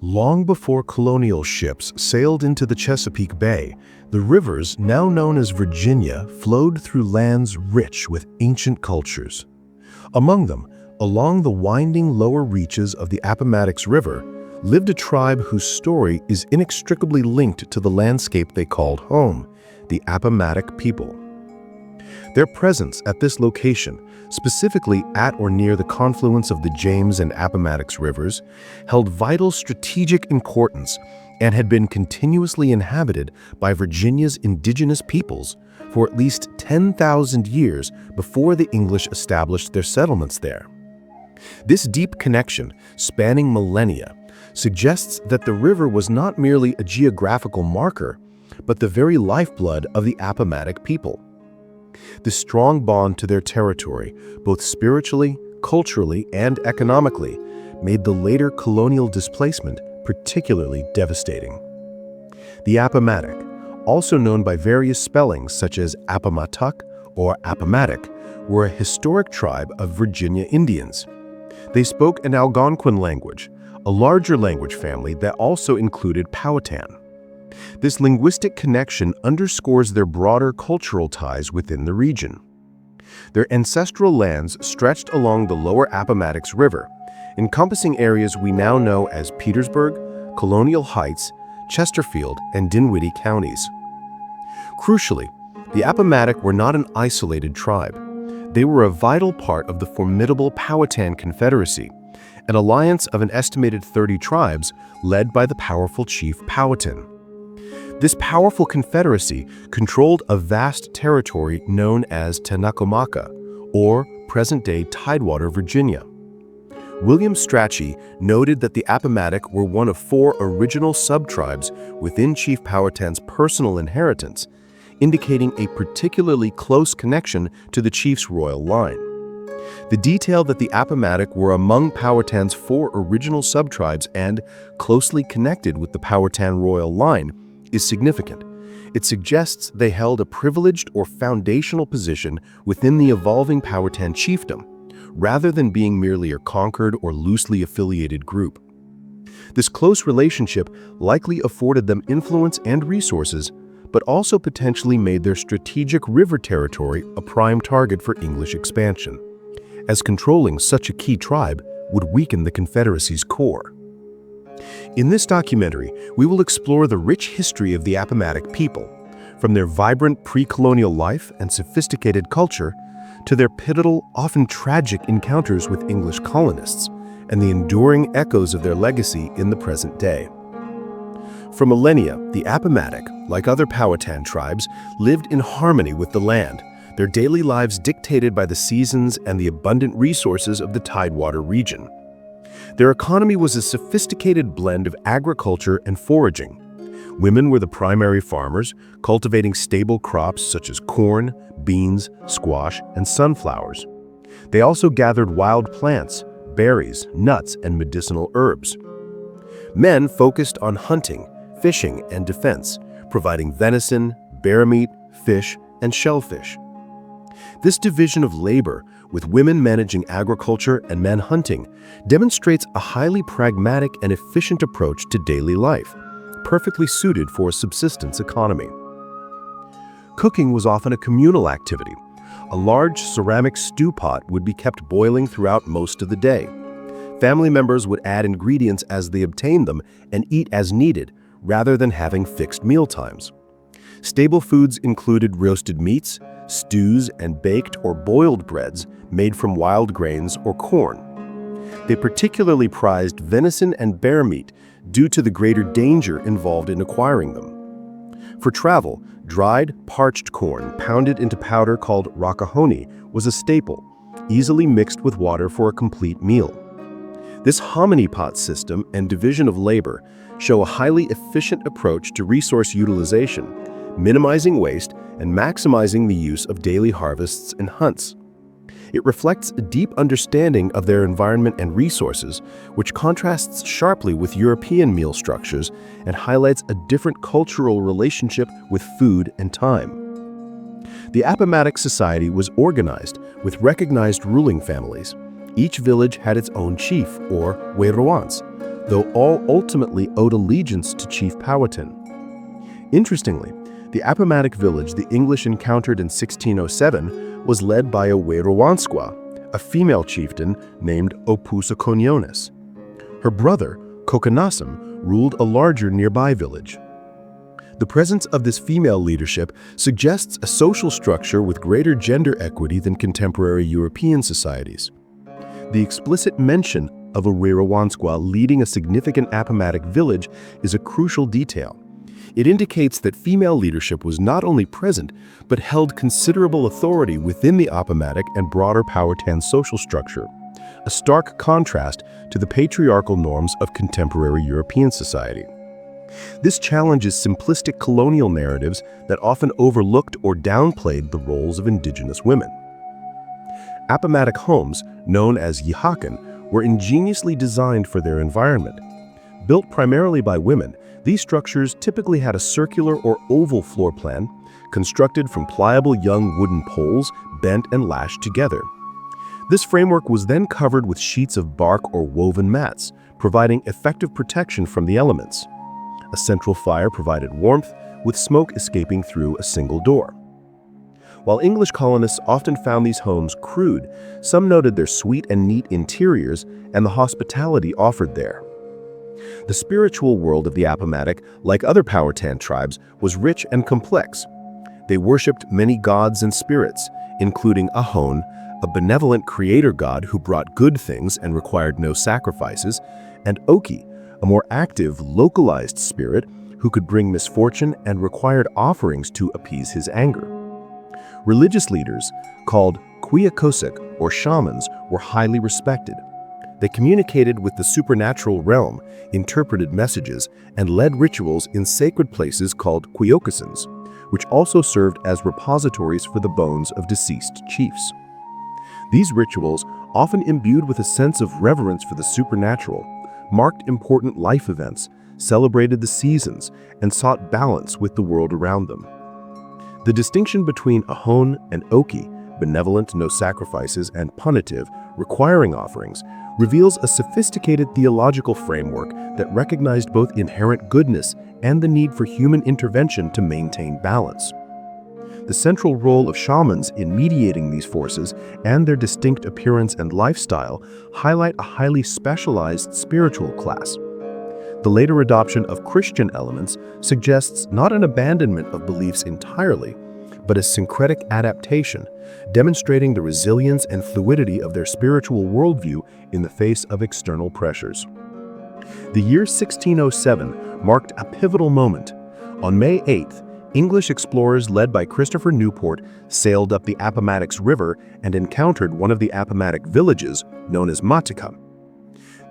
Long before colonial ships sailed into the Chesapeake Bay, the rivers, now known as Virginia, flowed through lands rich with ancient cultures. Among them, along the winding lower reaches of the Appomattox River, lived a tribe whose story is inextricably linked to the landscape they called home, the Appomattoc people. Their presence at this location, specifically at or near the confluence of the James and Appomattox Rivers, held vital strategic importance and had been continuously inhabited by Virginia's indigenous peoples for at least 10,000 years before the English established their settlements there. This deep connection, spanning millennia, suggests that the river was not merely a geographical marker, but the very lifeblood of the Appomattoc people. The strong bond to their territory, both spiritually, culturally, and economically, made the later colonial displacement particularly devastating. The Appomattoc, also known by various spellings such as Appomattoc or Appomattoc, were a historic tribe of Virginia Indians. They spoke an Algonquin language, a larger language family that also included Powhatan. This linguistic connection underscores their broader cultural ties within the region. Their ancestral lands stretched along the lower Appomattox River, encompassing areas we now know as Petersburg, Colonial Heights, Chesterfield, and Dinwiddie counties. Crucially, the Appomattoc were not an isolated tribe. They were a vital part of the formidable Powhatan Confederacy, an alliance of an estimated 30 tribes led by the powerful chief Powhatan. This powerful confederacy controlled a vast territory known as Tanacomaca, or present-day Tidewater, Virginia. William Strachey noted that the Appomattoc were one of 4 original sub-tribes within Chief Powhatan's personal inheritance, indicating a particularly close connection to the chief's royal line. The detail that the Appomattoc were among Powhatan's 4 original sub-tribes and closely connected with the Powhatan royal line is significant. It suggests they held a privileged or foundational position within the evolving Powhatan chiefdom, rather than being merely a conquered or loosely affiliated group. This close relationship likely afforded them influence and resources, but also potentially made their strategic river territory a prime target for English expansion, as controlling such a key tribe would weaken the Confederacy's core. In this documentary, we will explore the rich history of the Appomattoc people, from their vibrant pre-colonial life and sophisticated culture to their pivotal, often tragic encounters with English colonists and the enduring echoes of their legacy in the present day. For millennia, the Appomattoc, like other Powhatan tribes, lived in harmony with the land, their daily lives dictated by the seasons and the abundant resources of the Tidewater region. Their economy was a sophisticated blend of agriculture and foraging. Women were the primary farmers, cultivating stable crops such as corn, beans, squash, and sunflowers. They also gathered wild plants, berries, nuts, and medicinal herbs. Men focused on hunting, fishing, and defense, providing venison, bear meat, fish, and shellfish. This division of labor, with women managing agriculture and men hunting, demonstrates a highly pragmatic and efficient approach to daily life, perfectly suited for a subsistence economy. Cooking was often a communal activity. A large ceramic stew pot would be kept boiling throughout most of the day. Family members would add ingredients as they obtained them and eat as needed, rather than having fixed meal times. Staple foods included roasted meats, stews, and baked or boiled breads made from wild grains or corn. They particularly prized venison and bear meat due to the greater danger involved in acquiring them. For travel, dried, parched corn pounded into powder called rockahoney was a staple, easily mixed with water for a complete meal. This hominy pot system and division of labor show a highly efficient approach to resource utilization, minimizing waste and maximizing the use of daily harvests and hunts. It reflects a deep understanding of their environment and resources, which contrasts sharply with European meal structures and highlights a different cultural relationship with food and time. The Appomattoc society was organized with recognized ruling families. Each village had its own chief, or Weruans, though all ultimately owed allegiance to Chief Powhatan. Interestingly, the Appomattox village the English encountered in 1607 was led by a Werowansqua, a female chieftain named Opusakonionis. Her brother, Kokonasam, ruled a larger nearby village. The presence of this female leadership suggests a social structure with greater gender equity than contemporary European societies. The explicit mention of a Werowansqua leading a significant Appomattox village is a crucial detail. It indicates that female leadership was not only present, but held considerable authority within the Appomattox and broader Powhatan social structure, a stark contrast to the patriarchal norms of contemporary European society. This challenges simplistic colonial narratives that often overlooked or downplayed the roles of Indigenous women. Appomattox homes, known as yihakan, were ingeniously designed for their environment. Built primarily by women, these structures typically had a circular or oval floor plan, constructed from pliable young wooden poles bent and lashed together. This framework was then covered with sheets of bark or woven mats, providing effective protection from the elements. A central fire provided warmth, with smoke escaping through a single door. While English colonists often found these homes crude, some noted their sweet and neat interiors and the hospitality offered there. The spiritual world of the Appomattox, like other Powhatan tribes, was rich and complex. They worshipped many gods and spirits, including Ahon, a benevolent creator god who brought good things and required no sacrifices, and Oki, a more active, localized spirit who could bring misfortune and required offerings to appease his anger. Religious leaders, called Quiacosik or shamans, were highly respected. They communicated with the supernatural realm, interpreted messages, and led rituals in sacred places called Quiocasins, which also served as repositories for the bones of deceased chiefs. These rituals, often imbued with a sense of reverence for the supernatural, marked important life events, celebrated the seasons, and sought balance with the world around them. The distinction between Ahon and Oki, benevolent, no sacrifices, and punitive, requiring offerings, reveals a sophisticated theological framework that recognized both inherent goodness and the need for human intervention to maintain balance. The central role of shamans in mediating these forces and their distinct appearance and lifestyle highlight a highly specialized spiritual class. The later adoption of Christian elements suggests not an abandonment of beliefs entirely, but a syncretic adaptation, demonstrating the resilience and fluidity of their spiritual worldview in the face of external pressures. The year 1607 marked a pivotal moment. On May 8th, English explorers led by Christopher Newport sailed up the Appomattox River and encountered one of the Appomattox villages, known as Matica.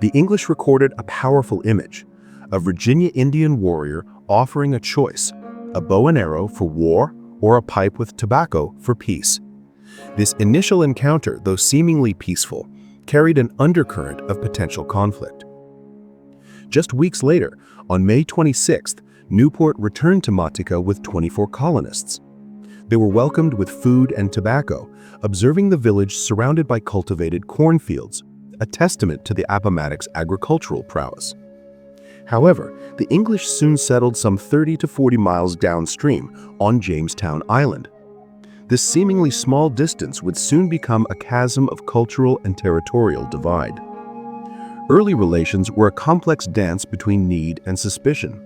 The English recorded a powerful image, a Virginia Indian warrior offering a choice, a bow and arrow for war or a pipe with tobacco for peace. This initial encounter, though seemingly peaceful, carried an undercurrent of potential conflict. Just weeks later, on May 26th, Newport returned to Matica with 24 colonists. They were welcomed with food and tobacco, observing the village surrounded by cultivated cornfields, a testament to the Appomattox agricultural prowess. However, the English soon settled some 30 to 40 miles downstream on Jamestown Island. This seemingly small distance would soon become a chasm of cultural and territorial divide. Early relations were a complex dance between need and suspicion.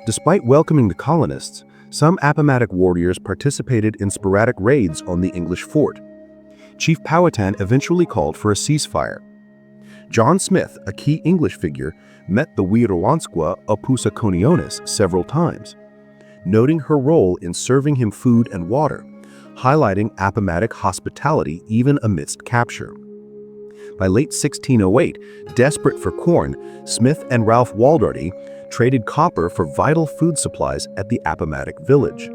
Despite welcoming the colonists, some Appomattox warriors participated in sporadic raids on the English fort. Chief Powhatan eventually called for a ceasefire. John Smith, a key English figure, met the Werowansqua Opusakonionis several times, noting her role in serving him food and water, highlighting Appomattox hospitality even amidst capture. By late 1608, desperate for corn, Smith and Ralph Waldarty traded copper for vital food supplies at the Appomattox village.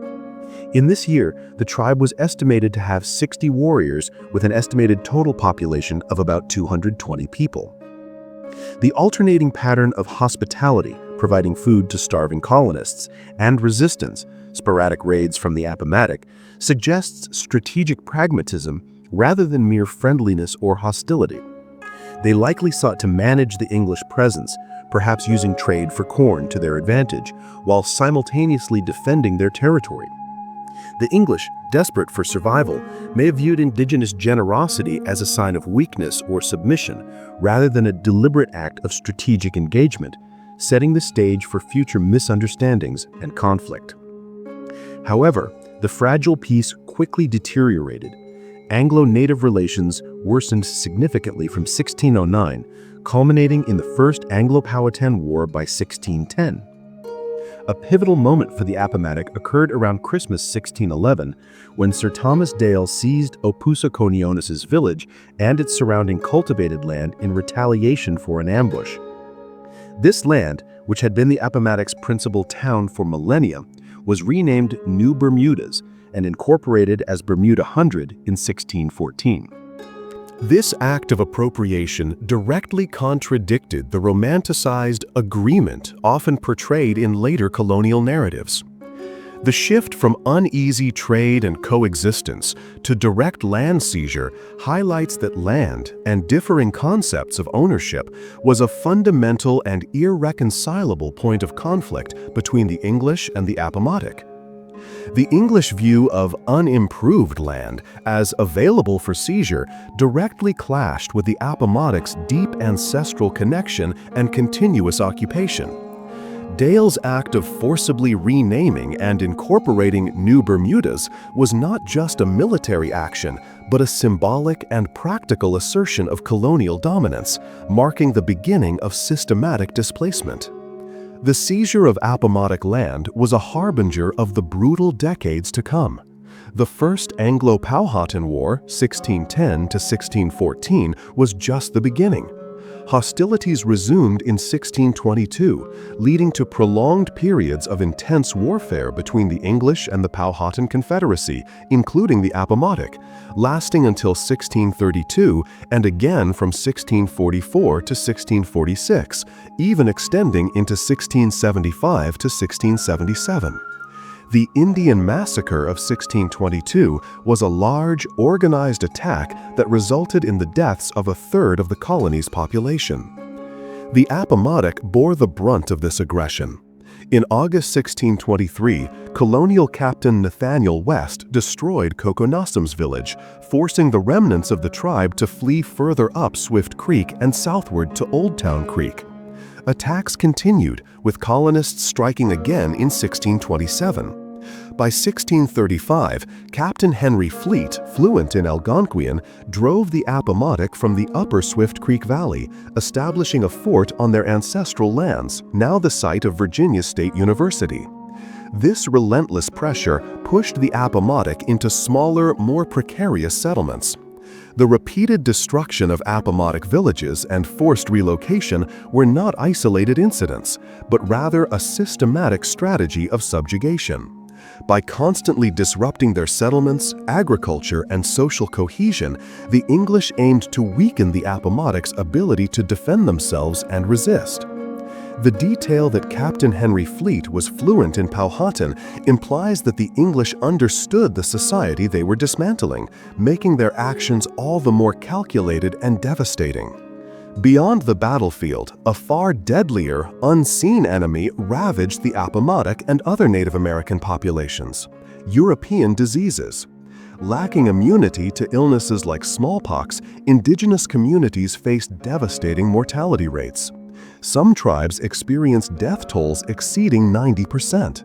In this year, the tribe was estimated to have 60 warriors with an estimated total population of about 220 people. The alternating pattern of hospitality, providing food to starving colonists, and resistance, sporadic raids from the Appomattox, suggests strategic pragmatism rather than mere friendliness or hostility. They likely sought to manage the English presence, perhaps using trade for corn to their advantage, while simultaneously defending their territory. The English, desperate for survival, may have viewed indigenous generosity as a sign of weakness or submission, rather than a deliberate act of strategic engagement, setting the stage for future misunderstandings and conflict. However, the fragile peace quickly deteriorated. Anglo-Native relations worsened significantly from 1609, culminating in the First Anglo-Powhatan War by 1610. A pivotal moment for the Appomattox occurred around Christmas 1611, when Sir Thomas Dale seized Opusakonionis's village and its surrounding cultivated land in retaliation for an ambush. This land, which had been the Appomattox principal town for millennia, was renamed New Bermudas and incorporated as Bermuda Hundred in 1614. This act of appropriation directly contradicted the romanticized agreement often portrayed in later colonial narratives. The shift from uneasy trade and coexistence to direct land seizure highlights that land and differing concepts of ownership was a fundamental and irreconcilable point of conflict between the English and the Appomattox. The English view of unimproved land as available for seizure directly clashed with the Appomattox' deep ancestral connection and continuous occupation. Dale's act of forcibly renaming and incorporating New Bermudas was not just a military action, but a symbolic and practical assertion of colonial dominance, marking the beginning of systematic displacement. The seizure of Appomattox land was a harbinger of the brutal decades to come. The First Anglo-Powhatan War, 1610 to 1614, was just the beginning. Hostilities resumed in 1622, leading to prolonged periods of intense warfare between the English and the Powhatan Confederacy, including the Appomattox, lasting until 1632 and again from 1644 to 1646, even extending into 1675 to 1677. The Indian Massacre of 1622 was a large, organized attack that resulted in the deaths of a third of the colony's population. The Appomattox bore the brunt of this aggression. In August 1623, colonial captain Nathaniel West destroyed Kokonasam's village, forcing the remnants of the tribe to flee further up Swift Creek and southward to Old Town Creek. Attacks continued, with colonists striking again in 1627. By 1635, Captain Henry Fleet, fluent in Algonquian, drove the Appomattox from the upper Swift Creek Valley, establishing a fort on their ancestral lands, now the site of Virginia State University. This relentless pressure pushed the Appomattox into smaller, more precarious settlements. The repeated destruction of Appomattox villages and forced relocation were not isolated incidents, but rather a systematic strategy of subjugation. By constantly disrupting their settlements, agriculture, and social cohesion, the English aimed to weaken the Appomattox' ability to defend themselves and resist. The detail that Captain Henry Fleet was fluent in Powhatan implies that the English understood the society they were dismantling, making their actions all the more calculated and devastating. Beyond the battlefield, a far deadlier, unseen enemy ravaged the Appomattox and other Native American populations: European diseases. Lacking immunity to illnesses like smallpox, indigenous communities faced devastating mortality rates. Some tribes experienced death tolls exceeding 90%.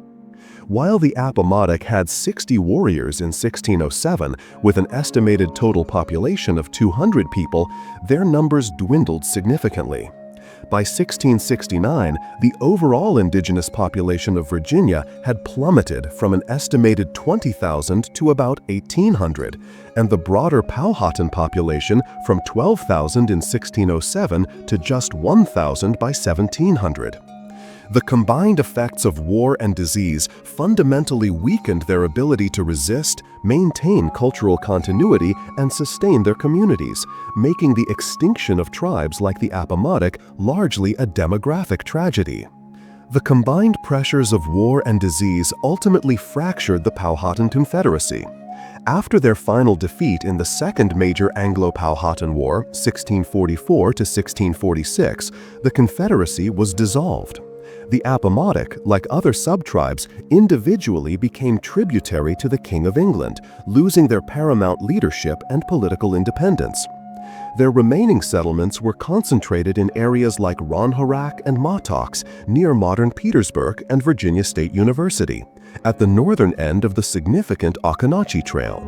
While the Appomattox had 60 warriors in 1607, with an estimated total population of 200 people, their numbers dwindled significantly. By 1669, the overall indigenous population of Virginia had plummeted from an estimated 20,000 to about 1,800, and the broader Powhatan population from 12,000 in 1607 to just 1,000 by 1700. The combined effects of war and disease fundamentally weakened their ability to resist, maintain cultural continuity, and sustain their communities, making the extinction of tribes like the Appomattox largely a demographic tragedy. The combined pressures of war and disease ultimately fractured the Powhatan Confederacy. After their final defeat in the Second Major Anglo-Powhatan War, 1644 to 1646, the Confederacy was dissolved. The Appomattoc, like other subtribes, individually became tributary to the King of England, losing their paramount leadership and political independence. Their remaining settlements were concentrated in areas like Ronhorak and Mattox, near modern Petersburg and Virginia State University, at the northern end of the significant Occonochee Trail.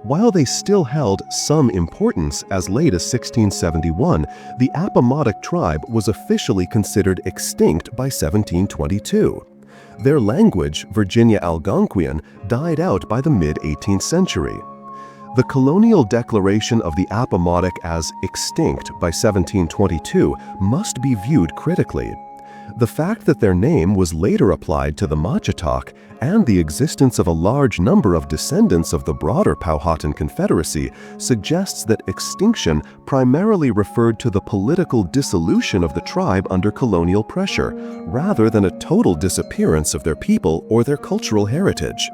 While they still held some importance as late as 1671, the Appomattoc Tribe was officially considered extinct by 1722. Their language, Virginia Algonquian, died out by the mid-18th century. The colonial declaration of the Appomattoc as extinct by 1722 must be viewed critically. The fact that their name was later applied to the Machitoc and the existence of a large number of descendants of the broader Powhatan Confederacy suggests that extinction primarily referred to the political dissolution of the tribe under colonial pressure, rather than a total disappearance of their people or their cultural heritage.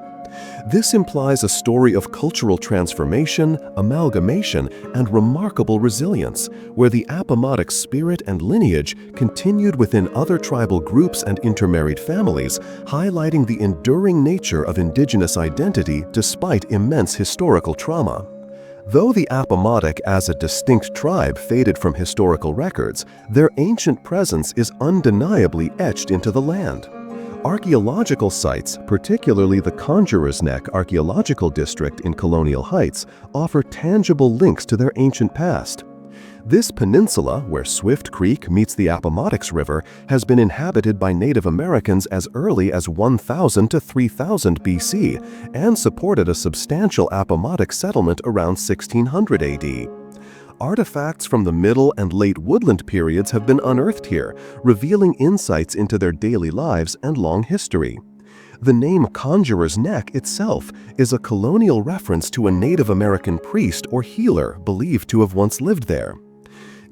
This implies a story of cultural transformation, amalgamation, and remarkable resilience, where the Appomattox spirit and lineage continued within other tribal groups and intermarried families, highlighting the enduring nature of Indigenous identity despite immense historical trauma. Though the Appomattoc as a distinct tribe faded from historical records, their ancient presence is undeniably etched into the land. Archaeological sites, particularly the Conjurer's Neck Archaeological District in Colonial Heights, offer tangible links to their ancient past. This peninsula, where Swift Creek meets the Appomattox River, has been inhabited by Native Americans as early as 1000 to 3000 BC and supported a substantial Appomattox settlement around 1600 AD. Artifacts from the Middle and Late Woodland periods have been unearthed here, revealing insights into their daily lives and long history. The name Conjurer's Neck itself is a colonial reference to a Native American priest or healer believed to have once lived there.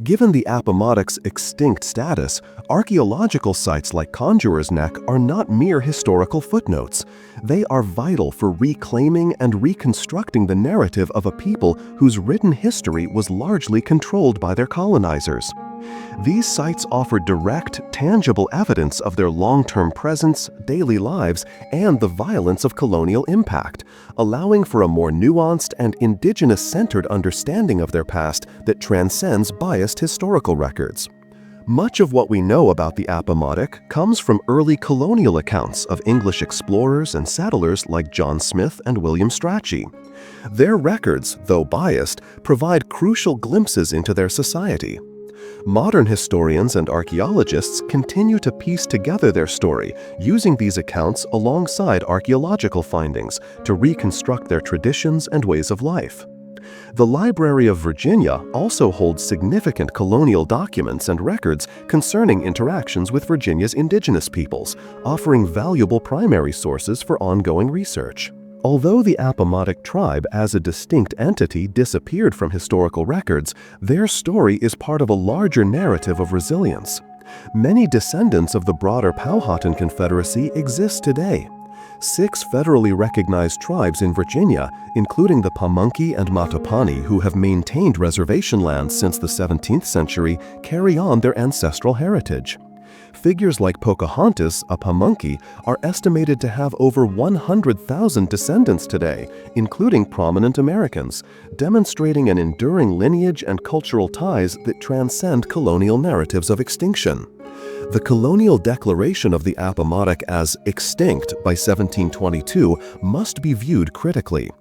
Given the Appomattox' extinct status, archaeological sites like Conjurer's Neck are not mere historical footnotes. They are vital for reclaiming and reconstructing the narrative of a people whose written history was largely controlled by their colonizers. These sites offer direct, tangible evidence of their long-term presence, daily lives, and the violence of colonial impact, allowing for a more nuanced and Indigenous-centered understanding of their past that transcends biased historical records. Much of what we know about the Appomattoc comes from early colonial accounts of English explorers and settlers like John Smith and William Strachey. Their records, though biased, provide crucial glimpses into their society. Modern historians and archaeologists continue to piece together their story, using these accounts alongside archaeological findings to reconstruct their traditions and ways of life. The Library of Virginia also holds significant colonial documents and records concerning interactions with Virginia's indigenous peoples, offering valuable primary sources for ongoing research. Although the Appomattoc Tribe as a distinct entity disappeared from historical records, their story is part of a larger narrative of resilience. Many descendants of the broader Powhatan Confederacy exist today. 6 federally recognized tribes in Virginia, including the Pamunkey and Mattaponi, who have maintained reservation lands since the 17th century, carry on their ancestral heritage. Figures like Pocahontas, a Pamunkey, are estimated to have over 100,000 descendants today, including prominent Americans, demonstrating an enduring lineage and cultural ties that transcend colonial narratives of extinction. The colonial declaration of the Appomattoc as extinct by 1722 must be viewed critically.